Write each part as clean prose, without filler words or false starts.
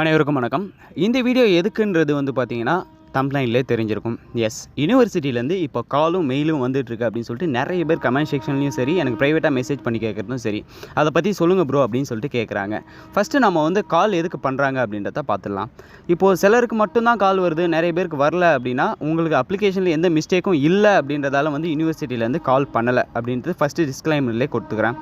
அனைவருக்கும் வணக்கம். இந்த வீடியோ எதுக்குன்றது பார்த்தீங்கன்னா தம்ப்லைன்லே தெரிஞ்சிருக்கும். எஸ், யூனிவர்சிட்டியிலேருந்து இப்போ காலும் மெயிலும் வந்துட்டுருக்கு அப்படின்னு சொல்லிட்டு நிறைய பேர் கமெண்ட் செக்ஷன்லையும் சரி, எனக்கு ப்ரைவேட்டாக மெசேஜ் பண்ணி கேட்குறதும் சரி, அதை பற்றி சொல்லுங்கள் ப்ரோ அப்படின்னு சொல்லிட்டு கேட்குறாங்க. ஃபஸ்ட்டு நம்ம கால் எதுக்கு பண்ணுறாங்க அப்படின்றத பார்த்துடலாம். இப்போது சிலருக்கு மட்டும்தான் கால் வருது, நிறைய பேருக்கு வரல அப்படின்னா உங்களுக்கு அப்ளிகேஷனில் எந்த மிஸ்டேக்கும் இல்லை அப்படின்றதால யூனிவர்சிட்டியிலேருந்து கால் பண்ணலை அப்படின்றது ஃபஸ்ட்டு டிஸ்க்ளைமர்லேயே கொடுத்துக்கிறேன்.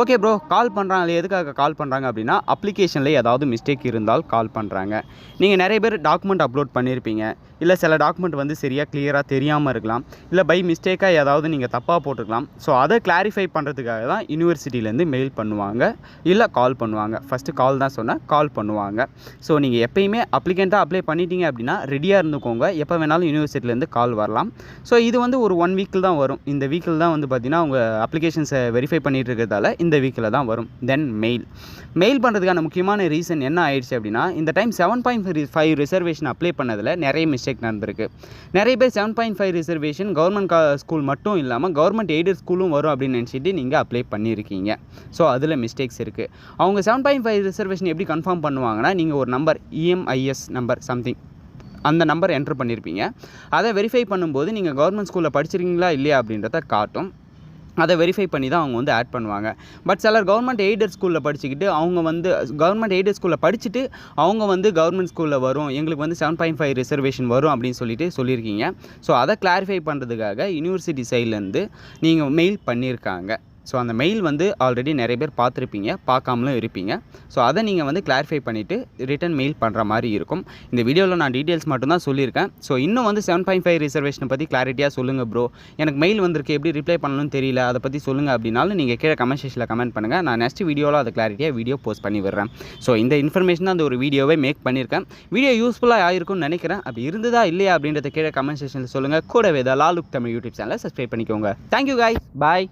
ஓகே ப்ரோ, கால் பண்ணுறாங்க, எதுக்காக கால் பண்ணுறாங்க அப்படின்னா அப்ளிகேஷனில் ஏதாவது மிஸ்டேக் இருந்தால் கால் பண்ணுறாங்க. நீங்கள் நிறைய பேர் டாக்குமெண்ட் அப்லோட் பண்ணியிருப்பீங்க, இல்லை சில டாக்குமெண்ட் சரியாக கிளியராக தெரியாமல் இருக்கலாம், இல்லை பை மிஸ்டேக்காக ஏதாவது நீங்கள் தப்பாக போட்டுருக்கலாம். ஸோ அதை கிளாரிஃபை பண்ணுறதுக்காக தான் யூனிவர்சிட்டியிலேருந்து மெயில் பண்ணுவாங்க, இல்லை கால் பண்ணுவாங்க. ஃபஸ்ட்டு கால் தான் சொன்னேன், கால் பண்ணுவாங்க. ஸோ நீங்கள் எப்பயுமே அப்ளிகண்ட்டாக அப்ளை பண்ணிட்டீங்க அப்படின்னா ரெடியாக இருந்துக்கோங்க, எப்போ வேணாலும் யூனிவர்சிட்டியிலேருந்து கால் வரலாம். ஸோ இது ஒரு 1 வீக்கில் தான் வரும். இந்த வீக்கில் தான் பார்த்தீங்கன்னா உங்கள் அப்ளிகேஷன்ஸை வெரிஃபை பண்ணிட்டு இருக்கிறதால இந்த வீக்கில் தான் வரும். தென் மெயில் பண்ணுறதுக்கான முக்கியமான ரீசன் என்ன ஆயிடுச்சு அப்படின்னா, இந்த டைம் 7.5 ரிசர்வேஷன் அப்ளை பண்ணதில் நிறைய மிஸ்டேக் நடந்திருக்கு. நிறைய பேர் 7.5 ரிசர்வேஷன் கவர்மெண்ட் ஸ்கூல் மட்டும் இல்லாமல் கவர்மெண்ட் எய்டட் ஸ்கூலும் வரும் அப்படின்னு நினச்சிட்டு நீங்கள் அப்ளை பண்ணியிருக்கீங்க. ஸோ அதில் மிஸ்டேக்ஸ் இருக்குது. அவங்க 7.5 ரிசர்வேஷன் எப்படி கன்ஃபார்ம் பண்ணுவாங்கன்னா, நீங்கள் ஒரு நம்பர் EMIS நம்பர் சம்திங் அந்த நம்பர் என்ட்ரு பண்ணியிருப்பீங்க. அதை வெரிஃபை பண்ணும்போது நீங்கள் கவர்மெண்ட் ஸ்கூலில் படிச்சிருக்கீங்களா இல்லையா அப்படின்றத காட்டும். அதை வெரிஃபை பண்ணி தான் அவங்க ஆட் பண்ணுவாங்க. பட் சிலர் கவர்மெண்ட் எய்டட் ஸ்கூலில் படிச்சுக்கிட்டு அவங்க கவர்மெண்ட் எய்டட் ஸ்கூலில் படிச்சுட்டு அவங்க கவர்மெண்ட் ஸ்கூலில் வரும், எங்களுக்கு 7.5 ரிசர்வேஷன் வரும் அப்படின்னு சொல்லியிருக்கீங்க. ஸோ அதை கிளாரிஃபை பண்ணுறதுக்காக யூனிவர்சிட்டி சைட்லேருந்து நீங்கள் மெயில் பண்ணியிருக்காங்க. ஸோ அந்த மெயில் ஆல்ரெடி நிறைய பேர் பார்த்துருப்பீங்க, பார்க்காமலும் இருப்பீங்க. ஸோ அதை நீங்கள் கிளாரிஃபை பண்ணிவிட்டு ரிட்டன் மெயில் பண்ணுற மாதிரி இருக்கும். இந்த வீடியோவில் நான் டீட்டெயில்ஸ் மட்டும்தான் சொல்லியிருக்கேன். ஸோ இன்னும் 7.5 ரிசர்வேஷனை பற்றி கிளாரிட்டியாக சொல்லுங்கள் ப்ரோ, எனக்கு மெயில் வந்திருக்கு, எப்படி ரிப்ளை பண்ணணும்னு தெரியல, அதை பற்றி சொல்லுங்கள் அப்படின்னாலும் நீங்கள் கீழே கமெண்ட் செக்ஷனில் கமெண்ட் பண்ணுங்கள். நான் நெக்ஸ்ட் வீடியோவில் அதை கிளாரிட்டியாக வீடியோ போஸ்ட் பண்ணி விடுறேன். ஸோ இந்த இன்ஃபர்மேஷன் தான் அந்த ஒரு வீடியோவே மேக் பண்ணியிருக்கேன். வீடியோ யூஸ்ஃபுல்லாக ஆயிருக்கும்னு நினைக்கிறேன். அப்படி இருந்ததா இல்லையா அப்படின்றத கீழே கமெண்ட் செக்ஷனில் சொல்லுங்கள். கூடவே லாலுக் தமிழ் யூடியூப் சேனலை சப்ஸ்கிரைப் பண்ணிக்கோங்க. தேங்க்யூ காய்ஸ், பாய்.